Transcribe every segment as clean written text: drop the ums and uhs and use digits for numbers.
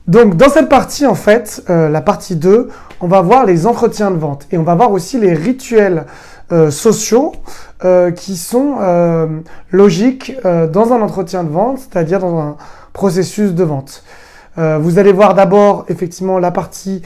Donc, dans cette partie, en fait, la partie 2, on va voir les entretiens de vente et on va voir aussi les rituels sociaux qui sont logiques dans un entretien de vente, c'est-à-dire dans un processus de vente. Vous allez voir d'abord, effectivement, la partie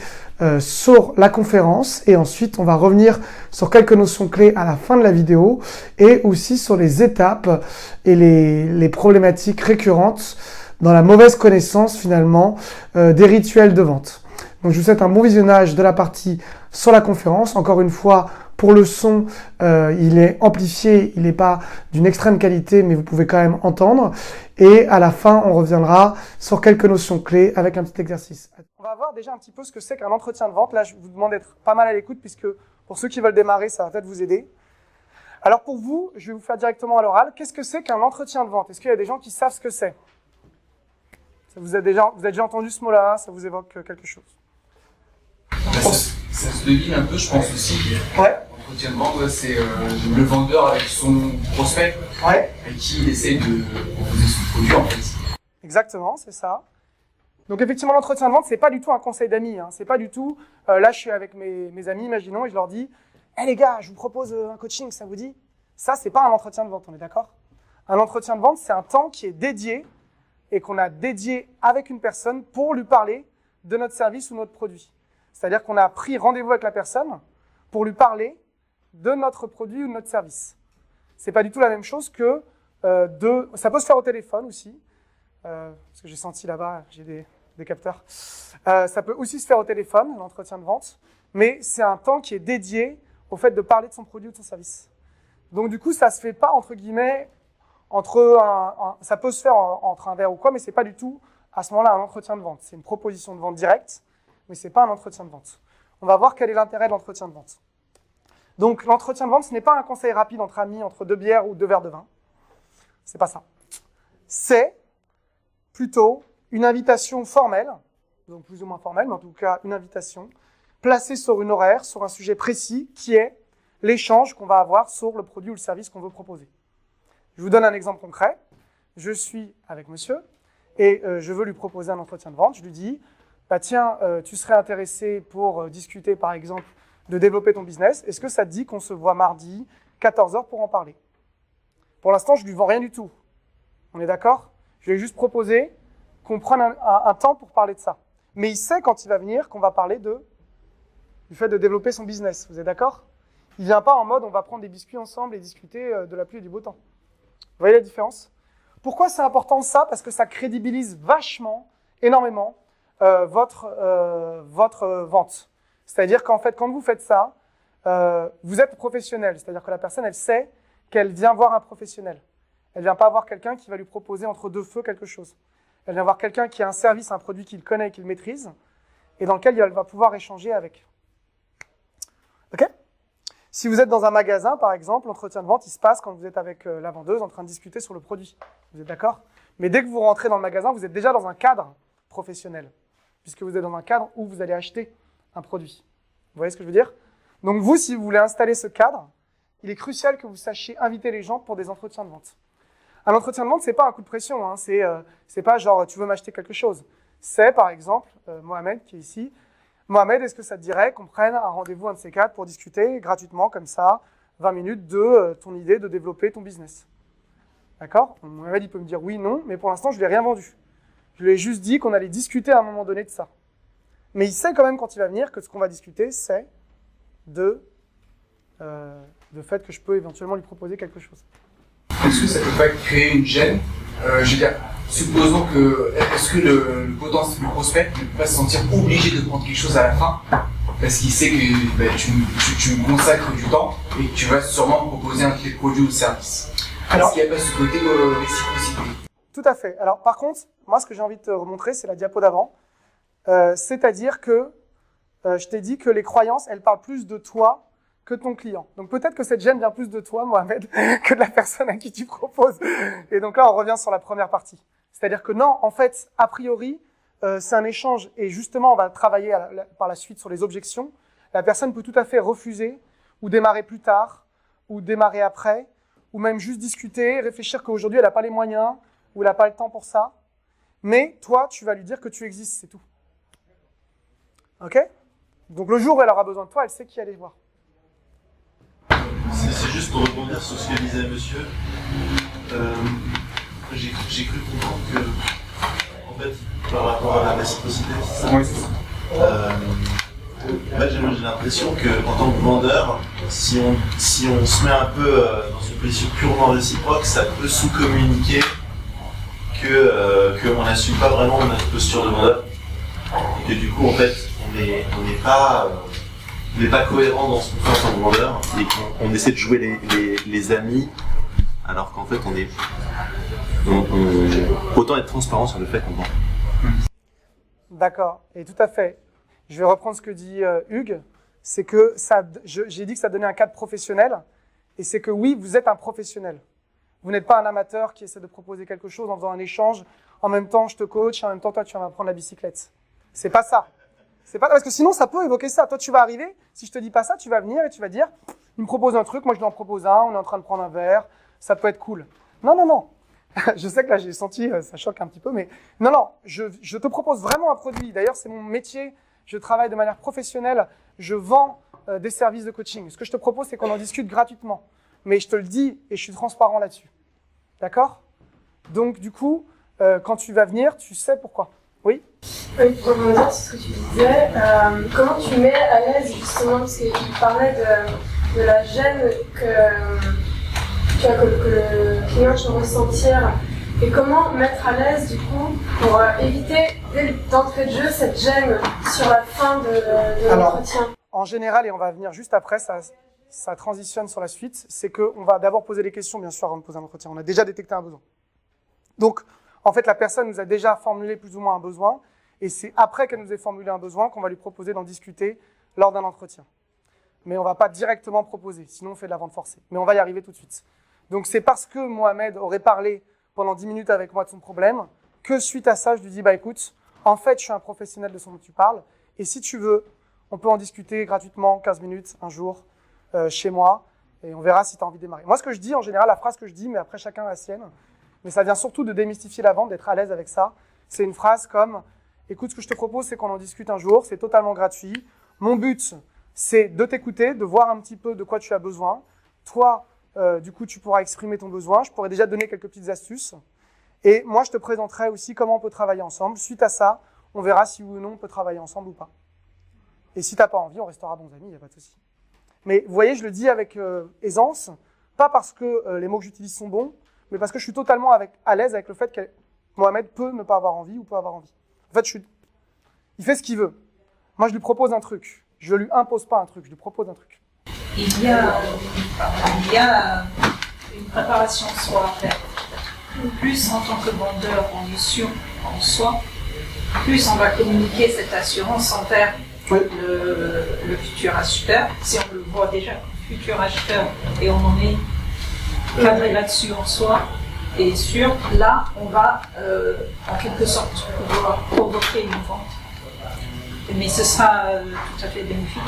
sur la conférence et ensuite, on va revenir sur quelques notions clés à la fin de la vidéo et aussi sur les étapes et les problématiques récurrentes dans la mauvaise connaissance finalement des rituels de vente. Donc je vous souhaite un bon visionnage de la partie sur la conférence. Encore une fois, pour le son, il est amplifié, il n'est pas d'une extrême qualité, mais vous pouvez quand même entendre. Et à la fin, on reviendra sur quelques notions clés avec un petit exercice. On va voir déjà un petit peu ce que c'est qu'un entretien de vente. Là, je vous demande d'être pas mal à l'écoute puisque pour ceux qui veulent démarrer, ça va peut-être vous aider. Alors pour vous, je vais vous faire directement à l'oral. Qu'est-ce que c'est qu'un entretien de vente? Est-ce qu'il y a des gens qui savent ce que c'est? Vous avez déjà entendu ce mot-là? Ça vous évoque quelque chose? Ça se devine un peu, je pense aussi. Ouais. L'entretien de vente, c'est le vendeur avec son prospect, avec qui il essaie de proposer son produit en fait. Exactement, c'est ça. Donc effectivement, l'entretien de vente, c'est pas du tout un conseil d'amis. Hein. C'est pas du tout, là je suis avec mes amis, imaginons, et je leur dis « Hey les gars, je vous propose un coaching, ça vous dit ?» Ça, c'est pas un entretien de vente, on est d'accord? Un entretien de vente, c'est un temps qui est dédié et qu'on a dédié avec une personne pour lui parler de notre service ou notre produit. C'est-à-dire qu'on a pris rendez-vous avec la personne pour lui parler de notre produit ou de notre service. C'est pas du tout la même chose que ça peut se faire au téléphone aussi, parce que j'ai senti là-bas, j'ai des capteurs. Ça peut aussi se faire au téléphone, l'entretien de vente, mais c'est un temps qui est dédié au fait de parler de son produit ou de son service. Donc du coup, ça se fait pas entre guillemets ça peut se faire entre un verre ou quoi, mais c'est pas du tout à ce moment-là un entretien de vente. C'est une proposition de vente directe, mais c'est pas un entretien de vente. On va voir quel est l'intérêt de l'entretien de vente. Donc l'entretien de vente, ce n'est pas un conseil rapide entre amis, entre 2 bières ou 2 verres de vin. C'est pas ça. C'est plutôt une invitation formelle, donc plus ou moins formelle, mais en tout cas une invitation, placée sur une horaire, sur un sujet précis, qui est l'échange qu'on va avoir sur le produit ou le service qu'on veut proposer. Je vous donne un exemple concret. Je suis avec monsieur et je veux lui proposer un entretien de vente. Je lui dis, bah tiens, tu serais intéressé pour discuter par exemple de développer ton business. Est-ce que ça te dit qu'on se voit mardi, 14h pour en parler? Pour l'instant, je ne lui vends rien du tout. On est d'accord? Je lui ai juste proposé qu'on prenne un temps pour parler de ça. Mais il sait quand il va venir qu'on va parler du fait de développer son business. Vous êtes d'accord? Il ne vient pas en mode on va prendre des biscuits ensemble et discuter de la pluie et du beau temps. Vous voyez la différence? Pourquoi c'est important ça? Parce que ça crédibilise vachement, énormément, votre vente. C'est-à-dire qu'en fait, quand vous faites ça, vous êtes professionnel. C'est-à-dire que la personne, elle sait qu'elle vient voir un professionnel. Elle vient pas voir quelqu'un qui va lui proposer entre deux feux quelque chose. Elle vient voir quelqu'un qui a un service, un produit qu'il connaît et qu'il maîtrise, et dans lequel elle va pouvoir échanger avec. Ok? Si vous êtes dans un magasin, par exemple, l'entretien de vente, il se passe quand vous êtes avec la vendeuse en train de discuter sur le produit. Vous êtes d'accord? Mais dès que vous rentrez dans le magasin, vous êtes déjà dans un cadre professionnel, puisque vous êtes dans un cadre où vous allez acheter un produit. Vous voyez ce que je veux dire? Donc vous, si vous voulez installer ce cadre, il est crucial que vous sachiez inviter les gens pour des entretiens de vente. Un entretien de vente, c'est pas un coup de pression, hein. C'est pas genre tu veux m'acheter quelque chose. C'est par exemple Mohamed qui est ici. Mohamed, est-ce que ça te dirait qu'on prenne un rendez-vous, un de ces quatre, pour discuter gratuitement, comme ça, 20 minutes de ton idée de développer ton business? D'accord? Mohamed, il peut me dire oui, non, mais pour l'instant, je ne lui ai rien vendu. Je lui ai juste dit qu'on allait discuter à un moment donné de ça. Mais il sait quand même, quand il va venir, que ce qu'on va discuter, c'est de fait que je peux éventuellement lui proposer quelque chose. Est-ce que ça ne peut pas créer une gêne? Je veux dire, supposons que, est-ce que le potentiel prospect ne peut pas se sentir obligé de prendre quelque chose à la fin parce qu'il sait que tu me consacres du temps et que tu vas sûrement me proposer un de tes produits ou services? Est-ce qu'il n'y a pas ce côté réciprocité? Tout à fait. Alors par contre, moi ce que j'ai envie de te remontrer, c'est la diapo d'avant. C'est-à-dire que je t'ai dit que les croyances, elles parlent plus de toi que de ton client. Donc peut-être que cette gêne vient plus de toi, Mohamed, que de la personne à qui tu proposes. Et donc là, on revient sur la première partie. C'est-à-dire que non, en fait, a priori, c'est un échange. Et justement, on va travailler par la suite sur les objections. La personne peut tout à fait refuser, ou démarrer plus tard, ou démarrer après, ou même juste discuter, réfléchir qu'aujourd'hui, elle n'a pas les moyens, ou elle n'a pas le temps pour ça. Mais toi, tu vas lui dire que tu existes, c'est tout. Ok? Donc le jour où elle aura besoin de toi, elle sait qui aller voir. C'est juste pour rebondir sur ce que disait monsieur. J'ai cru comprendre que, en fait, par rapport à la réciprocité, c'est ça? Oui, c'est ça. En fait, j'ai l'impression qu'en tant que vendeur, si on se met un peu dans une position purement réciproque, ça peut sous-communiquer qu'on n'assume pas vraiment notre posture de vendeur. Et que du coup, en fait, on n'est pas cohérent dans ce qu'on fait en tant que vendeur et qu'on essaie de jouer les amis alors qu'en fait, autant être transparent sur le fait qu'on vend. D'accord, et tout à fait. Je vais reprendre ce que dit Hugues. C'est que j'ai dit que ça donnait un cadre professionnel, et c'est que oui, vous êtes un professionnel. Vous n'êtes pas un amateur qui essaie de proposer quelque chose en faisant un échange. En même temps, je te coach, en même temps, toi, tu vas m'apprendre la bicyclette. C'est pas ça. C'est pas parce que sinon, ça peut évoquer ça. Toi, tu vas arriver. Si je te dis pas ça, tu vas venir et tu vas dire, il me propose un truc, moi je lui en propose un. On est en train de prendre un verre. Ça peut être cool. Non, non, non. Je sais que là, j'ai senti, ça choque un petit peu, mais non, non. Je te propose vraiment un produit. D'ailleurs, c'est mon métier. Je travaille de manière professionnelle. Je vends des services de coaching. Ce que je te propose, c'est qu'on en discute gratuitement. Mais je te le dis et je suis transparent là-dessus. D'accord? Donc, du coup, quand tu vas venir, tu sais pourquoi. Oui? Oui, pour rebondir sur ce que tu disais, comment tu mets à l'aise justement, parce qu'il parlait de la gêne que le client peut ressentir, et comment mettre à l'aise du coup pour éviter d'entrée de jeu cette gêne sur la fin de l'entretien. En général, et on va venir juste après, ça transitionne sur la suite, c'est qu'on va d'abord poser les questions, bien sûr, avant de poser un entretien. On a déjà détecté un besoin. Donc, en fait, la personne nous a déjà formulé plus ou moins un besoin, et c'est après qu'elle nous ait formulé un besoin qu'on va lui proposer d'en discuter lors d'un entretien. Mais on ne va pas directement proposer, sinon on fait de la vente forcée. Mais on va y arriver tout de suite. Donc, c'est parce que Mohamed aurait parlé pendant 10 minutes avec moi de son problème, que suite à ça, je lui dis, bah écoute, en fait, je suis un professionnel de ce dont tu parles, et si tu veux, on peut en discuter gratuitement, 15 minutes, un jour, chez moi, et on verra si tu as envie de démarrer. Moi, ce que je dis, en général, la phrase que je dis, mais après chacun a la sienne, mais ça vient surtout de démystifier la vente, d'être à l'aise avec ça, c'est une phrase comme « Écoute, ce que je te propose, c'est qu'on en discute un jour, c'est totalement gratuit. Mon but, c'est de t'écouter, de voir un petit peu de quoi tu as besoin. Toi, du coup, tu pourras exprimer ton besoin. Je pourrais déjà te donner quelques petites astuces. Et moi, je te présenterai aussi comment on peut travailler ensemble. Suite à ça, on verra si oui ou non on peut travailler ensemble ou pas. Et si tu n'as pas envie, on restera bons amis, il n'y a pas de souci. Mais vous voyez, je le dis avec aisance, pas parce que les mots que j'utilise sont bons, mais parce que je suis totalement à l'aise avec le fait que Mohamed peut ne pas avoir envie ou peut avoir envie. En fait, il fait ce qu'il veut. Moi, je lui propose un truc. Je ne lui impose pas un truc, je lui propose un truc. Il y a une préparation de soi à faire. Plus en tant que vendeur en mission en soi, plus on va communiquer cette assurance envers le futur acheteur. Si on le voit déjà comme futur acheteur et on en est cadré là-dessus en soi, et sûr, là, on va en quelque sorte pouvoir provoquer une vente. Mais ce sera tout à fait bénéfique.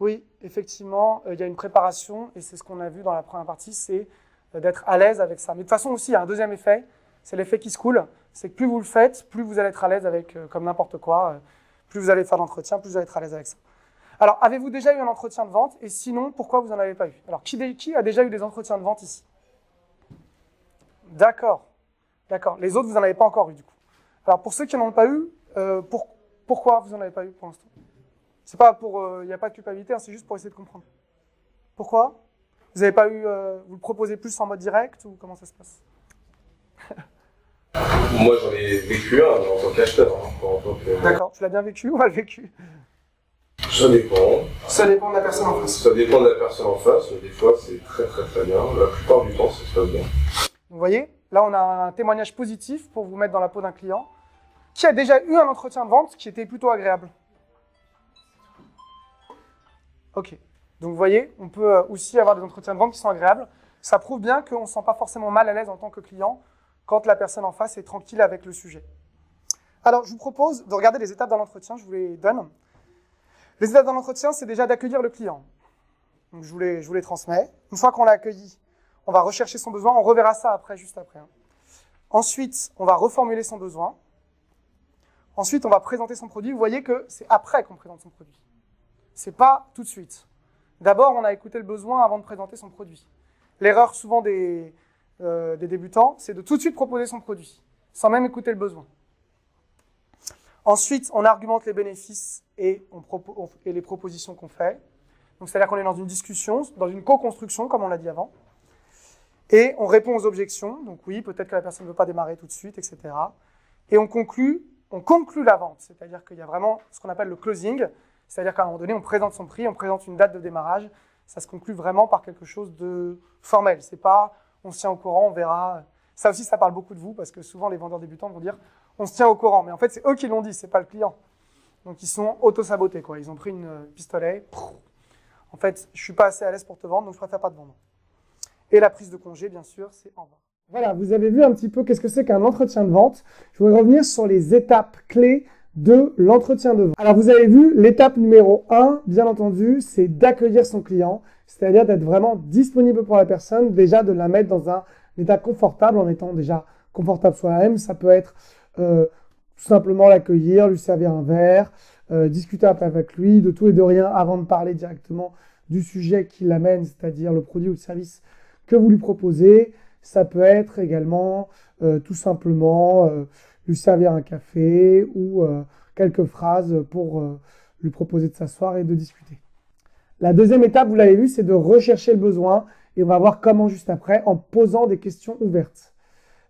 Oui, effectivement, il y a une préparation, et c'est ce qu'on a vu dans la première partie, c'est d'être à l'aise avec ça. Mais de toute façon aussi, il y a un deuxième effet, c'est l'effet qui se coule, c'est que plus vous le faites, plus vous allez être à l'aise avec, comme n'importe quoi, plus vous allez faire d'entretien, plus vous allez être à l'aise avec ça. Alors, avez-vous déjà eu un entretien de vente? Et sinon, pourquoi vous n'en avez pas eu? Alors, qui a déjà eu des entretiens de vente ici? D'accord, d'accord. Les autres, vous n'en avez pas encore eu, du coup. Alors, pour ceux qui n'en ont pas eu, pourquoi vous n'en avez pas eu pour l'instant? C'est pas pour... Il n'y a pas de culpabilité, hein, c'est juste pour essayer de comprendre. Pourquoi? Vous n'avez pas eu... vous le proposez plus en mode direct, ou comment ça se passe? Moi, j'en ai vécu un en tant qu'acheteur. D'accord, tu l'as bien vécu ou mal vécu? Ça dépend. Ça dépend de la personne en face. Ça dépend de la personne en face. Des fois, c'est très très très bien. La plupart du temps, ça se passe bien. Vous voyez, là, on a un témoignage positif pour vous mettre dans la peau d'un client qui a déjà eu un entretien de vente qui était plutôt agréable. Ok. Donc, vous voyez, on peut aussi avoir des entretiens de vente qui sont agréables. Ça prouve bien qu'on ne se sent pas forcément mal à l'aise en tant que client quand la personne en face est tranquille avec le sujet. Alors, je vous propose de regarder les étapes d'un entretien, je vous les donne. Les étapes d'un entretien, c'est déjà d'accueillir le client. Donc, je vous les transmets. Une fois qu'on l'a accueilli, on va rechercher son besoin. On reverra ça après, juste après. Ensuite, on va reformuler son besoin. Ensuite, on va présenter son produit. Vous voyez que c'est après qu'on présente son produit. C'est pas tout de suite. D'abord, on a écouté le besoin avant de présenter son produit. L'erreur souvent des débutants, c'est de tout de suite proposer son produit, sans même écouter le besoin. Ensuite, on argumente les bénéfices et les propositions qu'on fait. Donc, c'est-à-dire qu'on est dans une discussion, dans une co-construction, comme on l'a dit avant. Et on répond aux objections. Donc oui, peut-être que la personne ne veut pas démarrer tout de suite, etc. Et on conclut la vente. C'est-à-dire qu'il y a vraiment ce qu'on appelle le closing. C'est-à-dire qu'à un moment donné, on présente son prix, on présente une date de démarrage. Ça se conclut vraiment par quelque chose de formel. C'est pas on se tient au courant, on verra. Ça aussi, ça parle beaucoup de vous parce que souvent les vendeurs débutants vont dire on se tient au courant. Mais en fait, c'est eux qui l'ont dit, c'est pas le client. Donc ils sont auto-sabotés, quoi. Ils ont pris une pistolet. En fait, je suis pas assez à l'aise pour te vendre, donc je préfère pas te vendre. Et la prise de congé, bien sûr, c'est au revoir. Voilà, vous avez vu un petit peu qu'est-ce que c'est qu'un entretien de vente. Je voudrais revenir sur les étapes clés de l'entretien de vente. Alors, vous avez vu, l'étape numéro 1, bien entendu, c'est d'accueillir son client, c'est-à-dire d'être vraiment disponible pour la personne, déjà de la mettre dans un état confortable, en étant déjà confortable soi-même. Ça peut être tout simplement l'accueillir, lui servir un verre, discuter un peu avec lui, de tout et de rien, avant de parler directement du sujet qui l'amène, c'est-à-dire le produit ou le service que vous lui proposez. Ça peut être également tout simplement lui servir un café ou quelques phrases pour lui proposer de s'asseoir et de discuter. La deuxième étape, vous l'avez vu, c'est de rechercher le besoin et on va voir comment juste après en posant des questions ouvertes.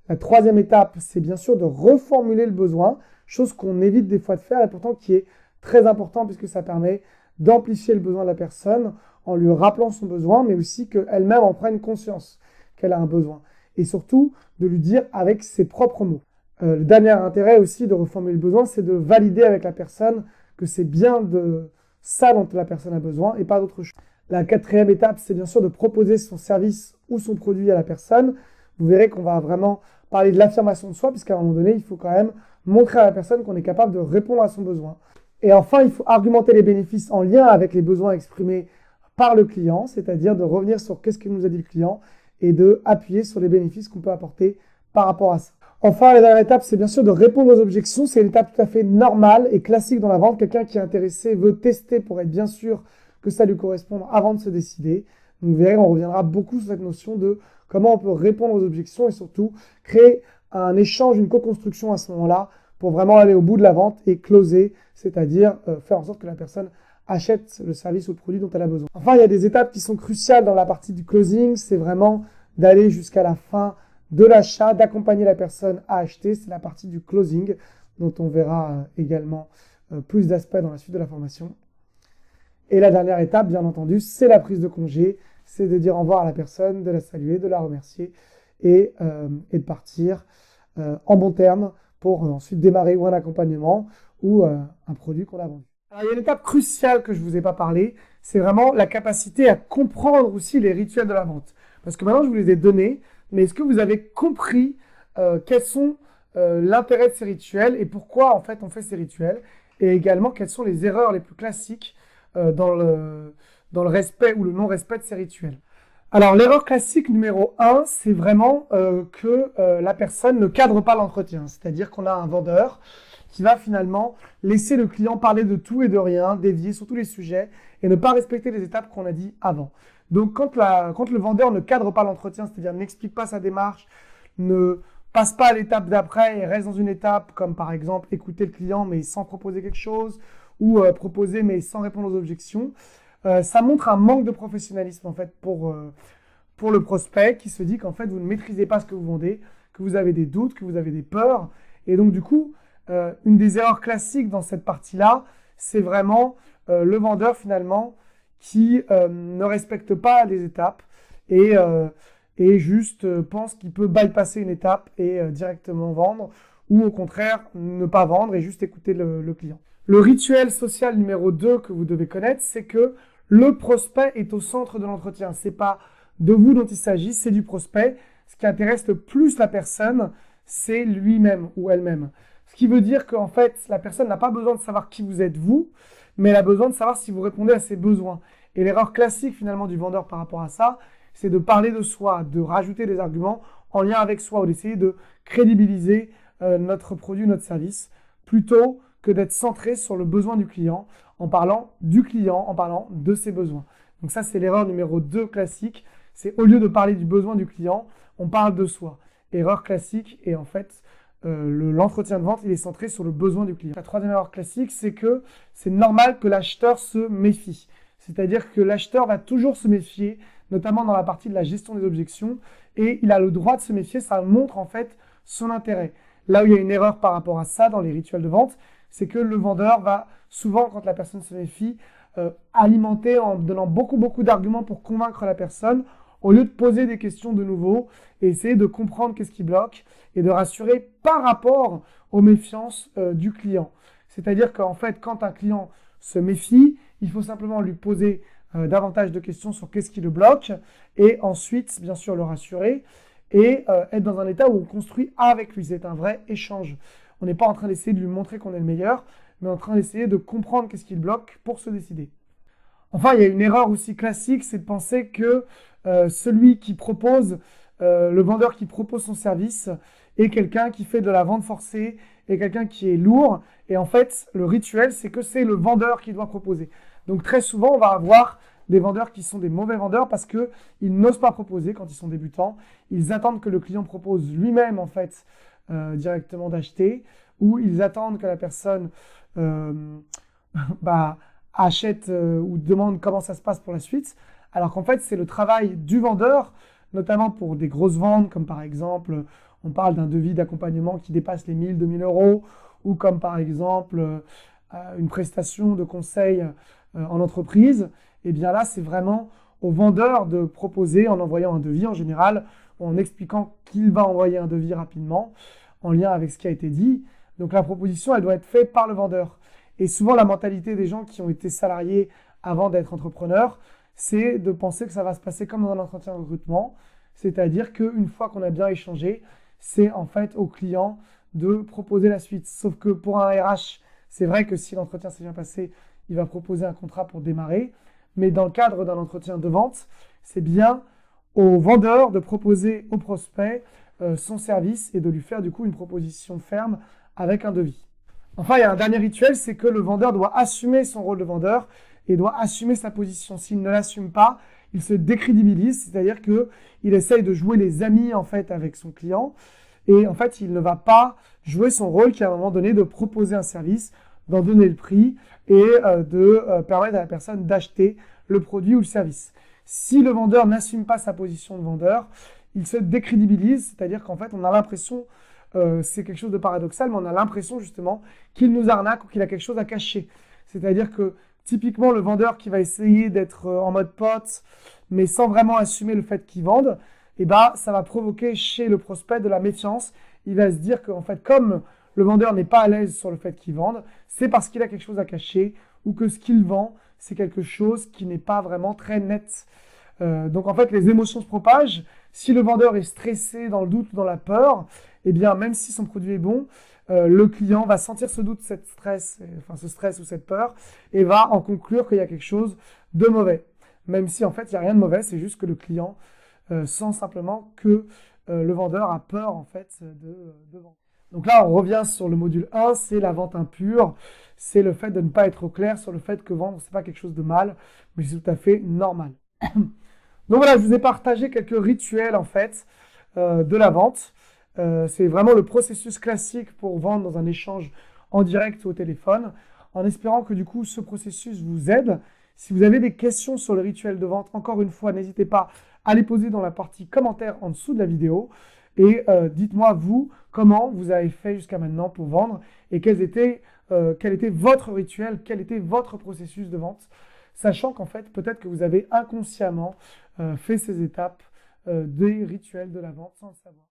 La troisième étape, c'est bien sûr de reformuler le besoin, chose qu'on évite des fois de faire et pourtant qui est très important puisque ça permet d'amplifier le besoin de la personne en lui rappelant son besoin, mais aussi qu'elle-même en prenne conscience qu'elle a un besoin. Et surtout, de lui dire avec ses propres mots. Le dernier intérêt aussi de reformuler le besoin, c'est de valider avec la personne que c'est bien de ça dont la personne a besoin et pas d'autre chose. La quatrième étape, c'est bien sûr de proposer son service ou son produit à la personne. Vous verrez qu'on va vraiment parler de l'affirmation de soi, puisqu'à un moment donné, il faut quand même montrer à la personne qu'on est capable de répondre à son besoin. Et enfin, il faut argumenter les bénéfices en lien avec les besoins exprimés par le client, c'est-à-dire de revenir sur qu'est-ce que nous a dit le client et de appuyer sur les bénéfices qu'on peut apporter par rapport à ça. Enfin, la dernière étape, c'est bien sûr de répondre aux objections. C'est une étape tout à fait normale et classique dans la vente. Quelqu'un qui est intéressé veut tester pour être bien sûr que ça lui corresponde avant de se décider. Donc, vous verrez, on reviendra beaucoup sur cette notion de comment on peut répondre aux objections et surtout créer un échange, une co-construction à ce moment-là pour vraiment aller au bout de la vente et closer, c'est-à-dire faire en sorte que la personne achète le service ou le produit dont elle a besoin. Enfin, il y a des étapes qui sont cruciales dans la partie du closing. C'est vraiment d'aller jusqu'à la fin de l'achat, d'accompagner la personne à acheter. C'est la partie du closing dont on verra également plus d'aspects dans la suite de la formation. Et la dernière étape, bien entendu, c'est la prise de congé. C'est de dire au revoir à la personne, de la saluer, de la remercier et de partir en bon terme pour ensuite démarrer ou un accompagnement ou un produit qu'on a vendu. Alors, il y a une étape cruciale que je ne vous ai pas parlé, c'est vraiment la capacité à comprendre aussi les rituels de la vente. Parce que maintenant, je vous les ai donnés, mais est-ce que vous avez compris quels sont l'intérêt de ces rituels et pourquoi en fait on fait ces rituels et également quelles sont les erreurs les plus classiques dans le respect ou le non-respect de ces rituels. Alors, l'erreur classique numéro 1, c'est vraiment que la personne ne cadre pas l'entretien. C'est-à-dire qu'on a un vendeur qui va finalement laisser le client parler de tout et de rien, dévier sur tous les sujets et ne pas respecter les étapes qu'on a dit avant. Donc, quand le vendeur ne cadre pas l'entretien, c'est-à-dire n'explique pas sa démarche, ne passe pas à l'étape d'après et reste dans une étape comme par exemple écouter le client mais sans proposer quelque chose ou proposer mais sans répondre aux objections, ça montre un manque de professionnalisme en fait pour le prospect qui se dit qu'en fait vous ne maîtrisez pas ce que vous vendez, que vous avez des doutes, que vous avez des peurs. Et donc du coup, une des erreurs classiques dans cette partie-là, c'est vraiment le vendeur finalement qui ne respecte pas les étapes et juste pense qu'il peut bypasser une étape et directement vendre ou au contraire ne pas vendre et juste écouter le client. Le rituel social numéro 2 que vous devez connaître, c'est que le prospect est au centre de l'entretien. C'est pas de vous dont il s'agit, c'est du prospect. Ce qui intéresse le plus la personne, c'est lui-même ou elle-même. Ce qui veut dire qu'en fait, la personne n'a pas besoin de savoir qui vous êtes vous, mais elle a besoin de savoir si vous répondez à ses besoins. Et l'erreur classique finalement du vendeur par rapport à ça, c'est de parler de soi, de rajouter des arguments en lien avec soi ou d'essayer de crédibiliser notre produit, notre service, plutôt que d'être centré sur le besoin du client, en parlant du client, en parlant de ses besoins. Donc ça, c'est l'erreur numéro 2 classique. C'est au lieu de parler du besoin du client, on parle de soi. Erreur classique, et en fait, l'entretien de vente, il est centré sur le besoin du client. La troisième erreur classique, c'est que c'est normal que l'acheteur se méfie. C'est-à-dire que l'acheteur va toujours se méfier, notamment dans la partie de la gestion des objections, et il a le droit de se méfier, ça montre en fait son intérêt. Là où il y a une erreur par rapport à ça dans les rituels de vente, c'est que le vendeur va souvent, quand la personne se méfie, alimenter en donnant beaucoup d'arguments pour convaincre la personne, au lieu de poser des questions de nouveau et essayer de comprendre qu'est-ce qui bloque et de rassurer par rapport aux méfiances du client. C'est-à-dire qu'en fait, quand un client se méfie, il faut simplement lui poser davantage de questions sur qu'est-ce qui le bloque et ensuite, bien sûr, le rassurer et être dans un état où on construit avec lui. C'est un vrai échange. On n'est pas en train d'essayer de lui montrer qu'on est le meilleur, mais en train d'essayer de comprendre qu'est-ce qui le bloque pour se décider. Enfin, il y a une erreur aussi classique, c'est de penser que celui qui propose, le vendeur qui propose son service est quelqu'un qui fait de la vente forcée, est quelqu'un qui est lourd. Et en fait, le rituel, c'est que c'est le vendeur qui doit proposer. Donc très souvent, on va avoir des vendeurs qui sont des mauvais vendeurs parce qu'ils n'osent pas proposer quand ils sont débutants. Ils attendent que le client propose lui-même, en fait, directement d'acheter, ou ils attendent que la personne achète ou demande comment ça se passe pour la suite, alors qu'en fait, c'est le travail du vendeur, notamment pour des grosses ventes, comme par exemple, on parle d'un devis d'accompagnement qui dépasse les 1000, 2000 euros, ou comme par exemple, une prestation de conseil en entreprise. Et bien là, c'est vraiment au vendeur de proposer en envoyant un devis en général, ou en expliquant qu'il va envoyer un devis rapidement, en lien avec ce qui a été dit. Donc la proposition, elle doit être faite par le vendeur. Et souvent, la mentalité des gens qui ont été salariés avant d'être entrepreneurs, c'est de penser que ça va se passer comme dans un entretien de recrutement. C'est-à-dire qu'une fois qu'on a bien échangé, c'est en fait au client de proposer la suite. Sauf que pour un RH, c'est vrai que si l'entretien s'est bien passé, il va proposer un contrat pour démarrer. Mais dans le cadre d'un entretien de vente, c'est bien au vendeur de proposer au prospect son service et de lui faire du coup une proposition ferme avec un devis. Enfin, il y a un dernier rituel, c'est que le vendeur doit assumer son rôle de vendeur et doit assumer sa position. S'il ne l'assume pas, il se décrédibilise, c'est-à-dire qu'il essaye de jouer les amis en fait avec son client et en fait, il ne va pas jouer son rôle qui est à un moment donné de proposer un service, d'en donner le prix et de permettre à la personne d'acheter le produit ou le service. Si le vendeur n'assume pas sa position de vendeur, il se décrédibilise, c'est-à-dire qu'en fait, on a l'impression, c'est quelque chose de paradoxal, mais on a l'impression justement qu'il nous arnaque ou qu'il a quelque chose à cacher. C'est-à-dire que typiquement, le vendeur qui va essayer d'être en mode pote, mais sans vraiment assumer le fait qu'il vende, eh ben, ça va provoquer chez le prospect de la méfiance. Il va se dire qu'en fait, comme le vendeur n'est pas à l'aise sur le fait qu'il vende, c'est parce qu'il a quelque chose à cacher ou que ce qu'il vend, c'est quelque chose qui n'est pas vraiment très net. Donc en fait, les émotions se propagent. Si le vendeur est stressé, dans le doute ou dans la peur, eh bien, même si son produit est bon, le client va sentir ce doute, ce stress ou cette peur, et va en conclure qu'il y a quelque chose de mauvais. Même si en fait, il n'y a rien de mauvais, c'est juste que le client sent simplement que le vendeur a peur en fait de vendre. Donc là, on revient sur le module 1, c'est la vente impure. C'est le fait de ne pas être au clair sur le fait que vendre, c'est pas quelque chose de mal, mais c'est tout à fait normal. Donc voilà, je vous ai partagé quelques rituels en fait de la vente. C'est vraiment le processus classique pour vendre dans un échange en direct ou au téléphone, en espérant que du coup ce processus vous aide. Si vous avez des questions sur le rituel de vente, encore une fois, n'hésitez pas à les poser dans la partie commentaires en dessous de la vidéo. Et dites-moi vous, comment vous avez fait jusqu'à maintenant pour vendre et quel était votre rituel, quel était votre processus de vente, sachant qu'en fait, peut-être que vous avez inconsciemment fait ces étapes des rituels de la vente sans le savoir.